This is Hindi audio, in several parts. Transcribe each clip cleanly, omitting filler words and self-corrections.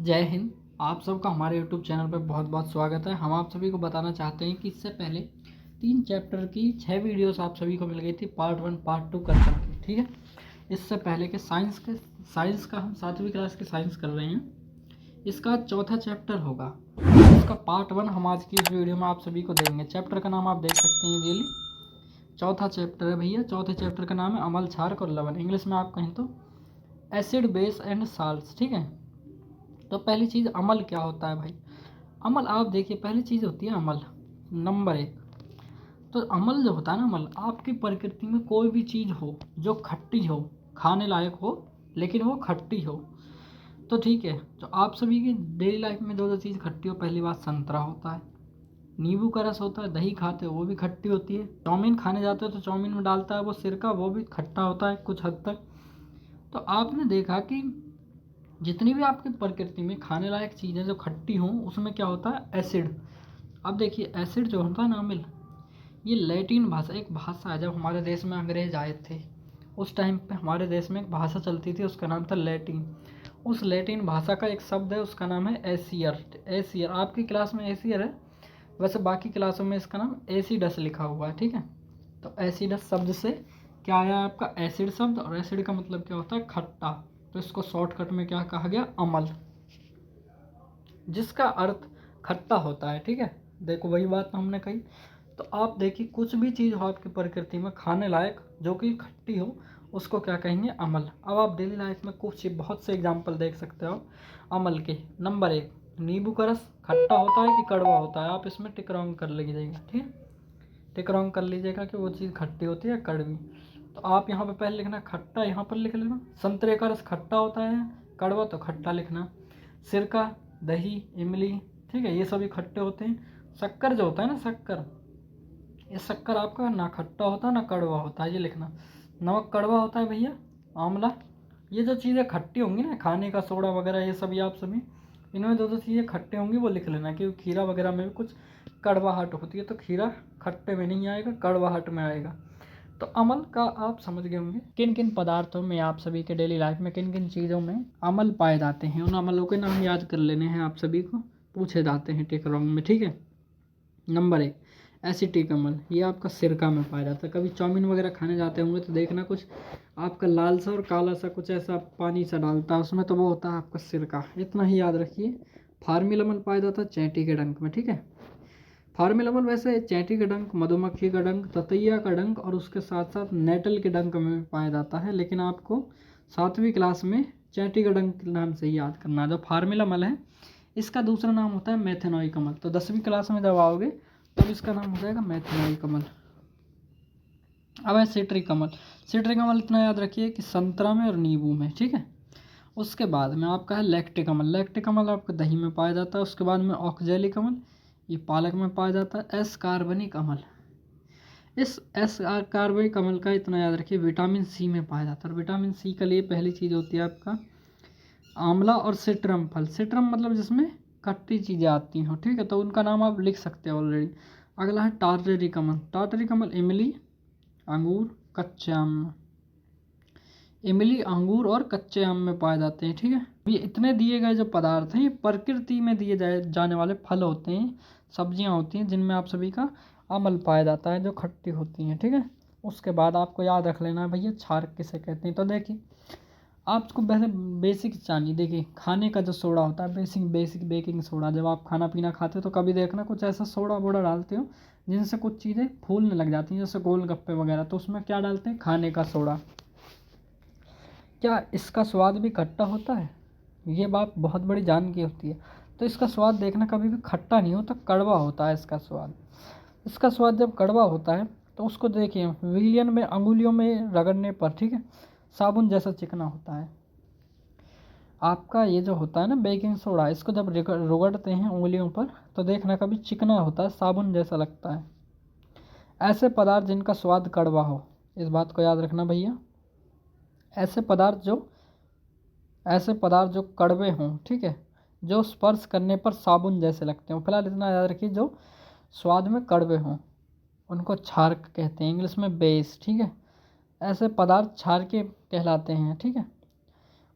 जय हिंद। आप सबका हमारे यूट्यूब चैनल पर बहुत बहुत स्वागत है। हम आप सभी को बताना चाहते हैं कि इससे पहले 3 चैप्टर की 6 वीडियोस आप सभी को मिल गई थी, पार्ट 1 पार्ट 2 कर करके, ठीक है। इससे पहले के साइंस का हम 7वीं क्लास की साइंस कर रहे हैं। इसका चौथा चैप्टर होगा। इसका पार्ट 1 हम आज की इस वीडियो में आप सभी को देंगे। चैप्टर का नाम आप देख सकते हैं इजीली, चौथा चैप्टर है भैया। चौथे चैप्टर का नाम है अम्ल, क्षारक और लवण। इंग्लिश में आप कहें तो एसिड, बेस एंड साल्ट्स, ठीक है। तो पहली चीज़ अम्ल क्या होता है भाई। अम्ल आप देखिए, पहली चीज़ होती है अम्ल, नंबर 1। तो अम्ल जो होता है ना, अम्ल आपकी प्रकृति में कोई भी चीज़ हो जो खट्टी हो, खाने लायक हो लेकिन वो खट्टी हो, तो ठीक है। तो आप सभी की डेली लाइफ में जो चीज़ खट्टी हो, पहली बात संतरा होता है, नींबू का रस होता है, दही खाते हो वो भी खट्टी होती है, चाउमीन खाने जाते हो तो चाउमीन में डालता है वो सिरका, वो भी खट्टा होता है कुछ हद तक। तो आपने देखा कि जितनी भी आपकी प्रकृति में खाने लायक चीज़ें जो खट्टी हों, उसमें क्या होता है, एसिड। अब देखिए एसिड जो होता है ना अम्ल, ये लैटिन भाषा, एक भाषा है। जब हमारे देश में अंग्रेज आए थे उस टाइम पे हमारे देश में एक भाषा चलती थी, उसका नाम था लैटिन। उस लैटिन भाषा का एक शब्द है, उसका नाम है एसियर। एसियर आपकी क्लास में एसियर है, वैसे बाकी क्लासों में इसका नाम एसिडस लिखा हुआ है, ठीक है। तो एसिडस शब्द से क्या आया आपका, एसिड शब्द, और एसिड का मतलब क्या होता है, खट्टा। तो इसको शॉर्टकट में क्या कहा गया, अम्ल, जिसका अर्थ खट्टा होता है, ठीक है। देखो वही बात हमने कही। तो आप देखिए कुछ भी चीज़ हो आपकी प्रकृति में खाने लायक जो कि खट्टी हो, उसको क्या कहेंगे, अम्ल। अब आप डेली लाइफ में कुछ बहुत से एग्जाम्पल देख सकते हो अम्ल के। नंबर 1, नींबू का रस खट्टा होता है कि कड़वा होता है, आप इसमें टिक रॉन्ग कर लीजिएगा, ठीक है। टिक रॉन्ग कर लीजिएगा कि वो चीज़ खट्टी होती है या कड़वी। तो आप यहाँ पे पहले लिखना खट्टा, यहाँ पर लिख लेना। संतरे का रस खट्टा होता है, कड़वा तो खट्टा लिखना। सिरका, दही, इमली, ठीक है, ये सभी खट्टे होते हैं। शक्कर जो होता है ना, शक्कर, ये शक्कर आपका ना खट्टा होता ना कड़वा होता है, ये लिखना। नमक कड़वा होता है भैया, आंवला। ये जो चीज़ें खट्टी होंगी ना, खाने का सोडा वगैरह, ये सभी आप सभी इनमें जो चीज़ें खट्टे होंगी वो लिख लेना, क्योंकि खीरा वगैरह में भी कुछ कड़वाहट होती है, तो खीरा खट्टे में नहीं आएगा, कड़वाहट में आएगा। तो अम्ल का आप समझ गए होंगे किन किन पदार्थों में, आप सभी के डेली लाइफ में किन किन चीज़ों में अम्ल पाए जाते हैं। उन अम्लों के नाम याद कर लेने हैं, आप सभी को पूछे जाते हैं टिक रॉन्ग में, ठीक है। नंबर 1, एसिटिक अम्ल, ये आपका सिरका में पाया जाता है। कभी चाउमीन वगैरह खाने जाते होंगे तो देखना कुछ आपका लाल सा और काला सा कुछ ऐसा पानी सा डालता है उसमें, तो वो होता है आपका सिरका, इतना ही याद रखिए। फार्मिल अम्ल पाया जाता है चैंटी के डंक में, ठीक है। फार्मिल अम्ल वैसे चैंटी का डंक, मधुमक्खी का डंक, ततैया का डंक और उसके साथ साथ नेटल के डंक में पाया जाता है, लेकिन आपको 7वीं क्लास में चैंटी का डंक के नाम से ही याद करना। जो फार्मिल अम्ल है इसका दूसरा नाम होता है मेथेनोइक अम्ल। तो 10वीं क्लास में जब आओगे तब इसका नाम हो जाएगा मेथेनोइक अम्ल। अब है सिट्रिक अम्ल। सिट्रिक अम्ल इतना याद रखिए कि संतरा में और नींबू में, ठीक है। उसके बाद में आपका है लैक्टिक अम्ल। लैक्टिक अम्ल आपका दही में पाया जाता है। उसके बाद में ऑक्जेलिक अम्ल, ये पालक में पाया जाता है। एस कार्बनिक अम्ल, इस एस कार्बनिक अम्ल का इतना याद रखिए विटामिन सी में पाया जाता है। और विटामिन सी के लिए पहली चीज़ होती है आपका आंवला और सिट्रम फल। सिट्रम मतलब जिसमें खट्टी चीज़ें आती हों, ठीक है, तो उनका नाम आप लिख सकते हो ऑलरेडी। अगला है टार्टरिक अम्ल। टार्टरिक अम्ल इमली, अंगूर, कच्चे आम में, इमली, अंगूर और कच्चे आम में पाए जाते हैं, ठीक है। ये इतने दिए गए जो पदार्थ हैं ये प्रकृति में दिए जाने वाले फल होते हैं, सब्जियां होती हैं, जिनमें आप सभी का अम्ल पाया जाता है जो खट्टी होती हैं, ठीक है। उसके बाद आपको याद रख लेना है भैया क्षारक किसे कहते हैं। तो देखिए आपको पहले बेसिक चाहिए। देखिए खाने का जो सोडा होता है, बेसिक बेकिंग सोडा, जब आप खाना पीना खाते हो तो कभी देखना कुछ ऐसा सोडा वोडा डालते हो जिनसे कुछ चीज़ें फूलने लग जाती हैं, जैसे गोलगप्पे वगैरह, तो उसमें क्या डालते हैं, खाने का सोडा। क्या इसका स्वाद भी खट्टा होता है, ये बात बहुत बड़ी जान की होती है। तो इसका स्वाद देखना कभी भी खट्टा नहीं होता, कड़वा होता है इसका स्वाद। इसका स्वाद जब कड़वा होता है तो उसको देखिए विलियन में अंगुलियों में रगड़ने पर, ठीक है, साबुन जैसा चिकना होता है। आपका ये जो होता है ना बेकिंग सोडा, इसको जब रगड़ते हैं उंगलियों पर तो देखना कभी चिकना होता है, साबुन जैसा लगता है। ऐसे पदार्थ जिनका स्वाद कड़वा हो, इस बात को याद रखना भैया। ऐसे पदार्थ जो कड़वे हों, ठीक है, जो स्पर्श करने पर साबुन जैसे लगते हों, फिलहाल इतना याद रखिए, जो स्वाद में कड़वे हों उनको क्षारक कहते हैं, इंग्लिश में बेस, ठीक है। ऐसे पदार्थ क्षारकीय कहलाते हैं, ठीक है।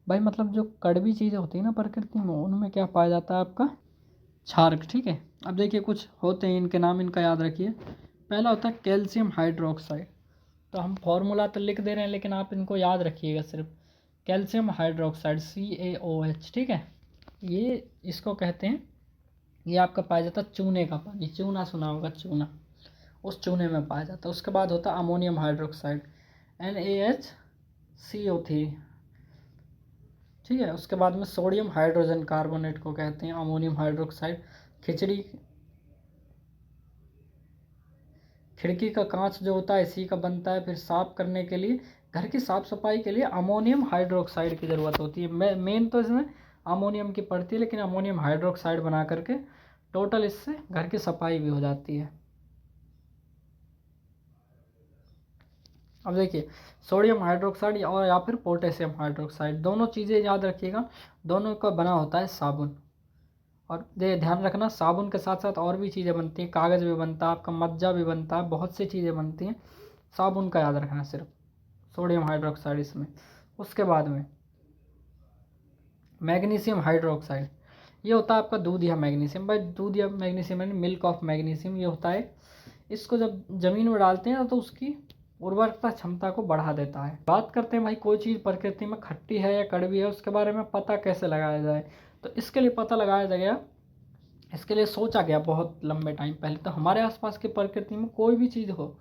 भाई मतलब जो कड़वी चीज़ें होती है ना प्रकृति में, उनमें क्या पाया जाता है आपका क्षारक, ठीक है। अब देखिए कुछ होते हैं, इनके नाम इनका याद रखिए। पहला होता है कैल्शियम हाइड्रोक्साइड। तो हम फॉर्मूला तो लिख दे रहे हैं लेकिन आप इनको याद रखिएगा सिर्फ। कैल्शियम हाइड्रोक्साइड CaOH, ठीक है। ये इसको कहते हैं, ये आपका पाया जाता है चूने का पानी, चूना सुना होगा, चूना, उस चूने में पाया जाता है। उसके बाद होता है अमोनियम हाइड्रोक्साइड NaHCO3, ठीक है। उसके बाद में सोडियम हाइड्रोजन कार्बोनेट को कहते हैं अमोनियम हाइड्रोक्साइड। खिड़की का कांच जो होता है इसी का बनता है। फिर साफ करने के लिए, घर की साफ सफाई के लिए अमोनियम हाइड्रोक्साइड की ज़रूरत होती है। मेन तो इसमें अमोनियम की पड़ती है, लेकिन अमोनियम हाइड्रोक्साइड बना करके टोटल इससे घर की सफाई भी हो जाती है। अब देखिए सोडियम हाइड्रोक्साइड और या फिर पोटेशियम हाइड्रोक्साइड, दोनों चीज़ें याद रखिएगा, दोनों का बना होता है साबुन। और ध्यान रखना साबुन के साथ साथ और भी चीज़ें बनती हैं, कागज़ भी बनता है आपका, मज्जा भी बनता है, बहुत सी चीज़ें बनती हैं। साबुन का याद रखना सिर्फ, सोडियम हाइड्रोक्साइड इसमें। उसके बाद में मैग्नीशियम हाइड्रोक्साइड, ये होता है आपका दूध या मैग्नीशियम। भाई दूध या मैग्नीशियम यानी मिल्क ऑफ मैग्नीशियम, ये होता है। इसको जब ज़मीन में डालते हैं तो उसकी उर्वरकता क्षमता को बढ़ा देता है। बात करते हैं भाई कोई चीज़ प्रकृति में खट्टी है या कड़वी है, उसके बारे में पता कैसे लगाया जाए। तो इसके लिए पता लगाया गया, इसके लिए सोचा गया बहुत लंबे टाइम पहले। तो हमारे आसपास की प्रकृति में कोई भी चीज़ हो,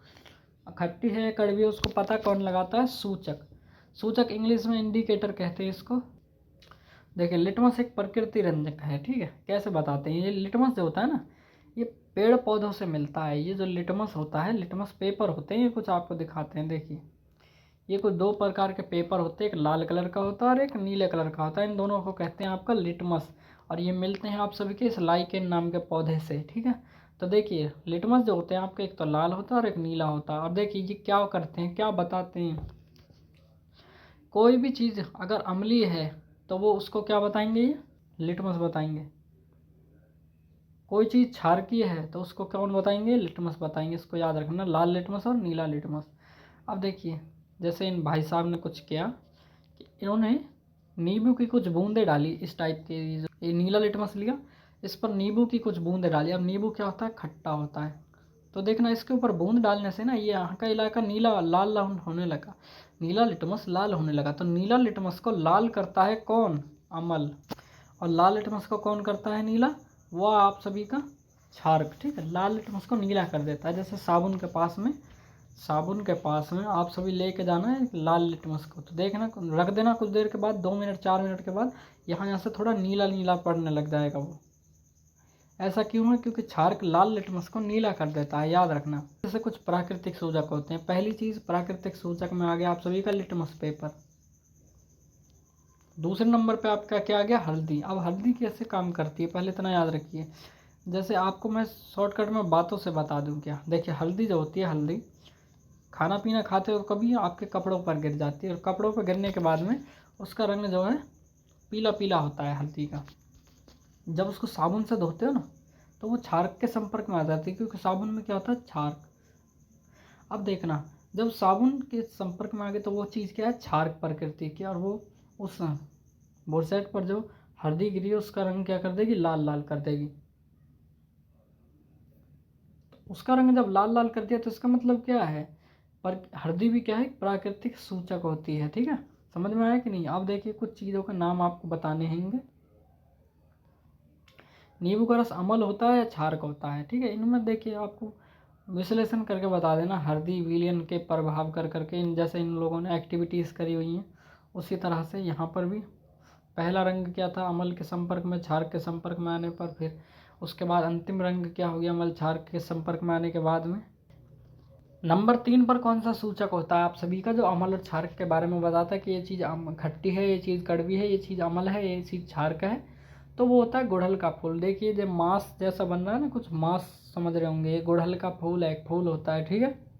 खट्टी है या कड़वी है, उसको पता कौन लगाता है? सूचक। सूचक इंग्लिश में इंडिकेटर कहते हैं इसको। देखिए लिटमस एक प्रकृति रंजक है, ठीक है। कैसे बताते हैं, ये लिटमस जो होता है ना, ये पेड़ पौधों से मिलता है। ये जो लिटमस होता है, लिटमस पेपर होते हैं, ये कुछ आपको दिखाते हैं, देखिए ये कुछ दो प्रकार के पेपर होते हैं, एक लाल कलर का होता है और एक नीले कलर का होता है। इन दोनों को कहते हैं आपका लिटमस। और ये मिलते हैं आप सभी के इस लाइकेन नाम के पौधे से, ठीक है। तो देखिए लिटमस जो होते हैं आपके, एक तो लाल होता है और एक नीला होता है। और देखिए ये क्या करते हैं, क्या बताते हैं, कोई भी चीज़ अगर अम्लीय है तो वो उसको क्या बताएंगे, ये लिटमस बताएंगे। कोई चीज़ क्षारकीय है तो उसको कौन बताएंगे, लिटमस बताएंगे। इसको याद रखना, लाल लिटमस और नीला लिटमस। अब देखिए जैसे इन भाई साहब ने कुछ किया कि इन्होंने नींबू की कुछ बूंदें डाली, इस टाइप के। ये नीला लिटमस लिया, इस पर नींबू की कुछ बूंदें डाली। अब नींबू क्या होता है, खट्टा होता है। तो देखना इसके ऊपर बूंद डालने से ना ये यहाँ का इलाका नीला लाल होने लगा, नीला लिटमस लाल होने लगा। तो नीला लिटमस को लाल करता है कौन, अमल। और लाल लिटमस को कौन करता है नीला, वो आप सभी का क्षारक, ठीक है। लाल लिटमस को नीला कर देता है। जैसे साबुन के पास में, साबुन के पास में आप सभी लेके जाना है लाल लिटमस को, तो देखना रख देना, कुछ देर के बाद 2 मिनट 4 मिनट के बाद यहाँ से थोड़ा नीला नीला पड़ने लग जाएगा वो। ऐसा क्यों है, क्योंकि क्षारक लाल लिटमस को नीला कर देता है, याद रखना। जैसे कुछ प्राकृतिक सूचक होते हैं, पहली चीज़ प्राकृतिक सूचक में आ गया आप सभी का लिटमस पेपर। दूसरे नंबर पे आपका क्या आ गया, हल्दी। अब हल्दी कैसे काम करती है पहले इतना याद रखिए। जैसे आपको मैं शॉर्टकट में बातों से बता दूं क्या, देखिए हल्दी जो होती है, हल्दी खाना पीना खाते हो कभी आपके कपड़ों पर गिर जाती है, और कपड़ों पर गिरने के बाद में उसका रंग जो है पीला पीला होता है हल्दी का। जब उसको साबुन से धोते हो ना तो वो क्षारक के संपर्क में आ जाती है, क्योंकि साबुन में क्या होता है, क्षारक। अब देखना जब साबुन के संपर्क में आ गए तो वो चीज़ क्या है, क्षारक प्रकृति की, और वो उस बोरसेट पर जो हल्दी गिरी उसका रंग क्या कर देगी, लाल लाल कर देगी। उसका रंग जब लाल लाल कर दिया तो इसका मतलब क्या है, पर हल्दी भी क्या है, प्राकृतिक सूचक होती है, ठीक है। समझ में आया कि नहीं। अब देखिए कुछ चीज़ों के नाम आपको बताने होंगे। नींबू का रस अम्ल होता है या क्षारक होता है, ठीक है। इनमें देखिए आपको विश्लेषण करके बता देना, हल्दी विलयन के प्रभाव कर करके, इन जैसे इन लोगों ने एक्टिविटीज़ करी हुई हैं उसी तरह से यहाँ पर भी पहला रंग क्या था, अम्ल के संपर्क में, क्षारक के संपर्क में आने पर। फिर उसके बाद अंतिम रंग क्या हो गया, अम्ल क्षारक के संपर्क में आने के बाद में। नंबर 3 पर कौन सा सूचक होता है आप सभी का, जो अम्ल और क्षारक के बारे में बताता है कि ये चीज़ खट्टी है, ये चीज़ कड़वी है, ये चीज़ अम्ल है, ये चीज़ क्षारक है। तो वो होता है गुड़हल का फूल। देखिए जब मांस जैसा बन रहा है ना, कुछ मांस समझ रहे होंगे, ये गुड़हल का फूल है, एक फूल होता है, ठीक है।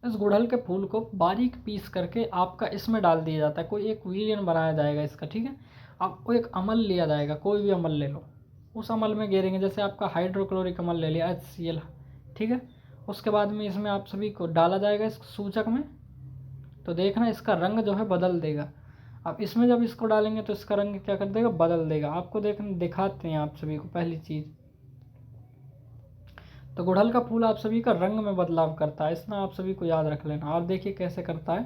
इस गुड़हल के फूल को बारीक पीस करके आपका इसमें डाल दिया जाता है, कोई एक विलियन बनाया जाएगा इसका, ठीक है। आपको एक अम्ल लिया जाएगा, कोई भी अम्ल ले लो, उस अम्ल में गिरेंगे। जैसे आपका हाइड्रोक्लोरिक अम्ल ले लिया, HCl, ठीक है। उसके बाद में इसमें आप सभी को डाला जाएगा इस सूचक में। तो देखना इसका रंग जो है बदल देगा। अब इसमें जब इसको डालेंगे तो इसका रंग क्या कर देगा, बदल देगा। आपको दिखाते हैं आप सभी को पहली चीज़। तो गुड़हल का फूल आप सभी का रंग में बदलाव करता है, इसमें आप सभी को याद रख लेना। आप देखिए कैसे करता है।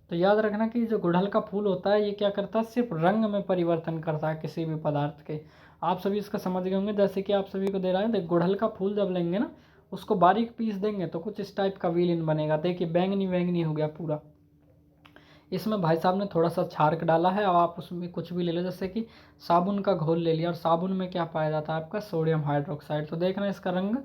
तो याद रखना कि जो गुड़हल का फूल होता है ये क्या करता है, सिर्फ रंग में परिवर्तन करता है किसी भी पदार्थ के। आप सभी इसका समझ गए होंगे। जैसे कि आप सभी को दे रहा है, देख गुड़हल का फूल जब लेंगे ना, उसको बारीक पीस देंगे तो कुछ इस टाइप का विलेन बनेगा। देखिए बैंगनी बैंगनी हो गया पूरा। इसमें भाई साहब ने थोड़ा सा छार्क डाला है। और आप उसमें कुछ भी ले लो, जैसे कि साबुन का घोल ले लिया, और साबुन में क्या पाया जाता है आपका, सोडियम हाइड्रोक्साइड। तो देखना इसका रंग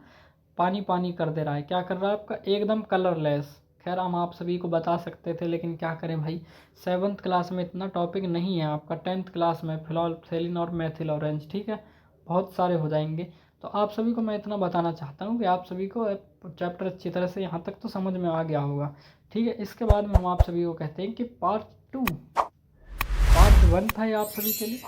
पानी पानी कर दे रहा है। क्या कर रहा है आपका, एकदम कलरलेस। खैर हम आप सभी को बता सकते थे, लेकिन क्या करें भाई, 7th क्लास में इतना टॉपिक नहीं है आपका। 10th क्लास में फिनोल्फथालीन और मेथिल ऑरेंज, ठीक है, बहुत सारे हो जाएंगे। तो आप सभी को मैं इतना बताना चाहता हूँ कि आप सभी को चैप्टर अच्छी तरह से यहाँ तक तो समझ में आ गया होगा, ठीक है। इसके बाद में हम आप सभी को कहते हैं कि पार्ट 2, पार्ट 1 था ये आप सभी के लिए।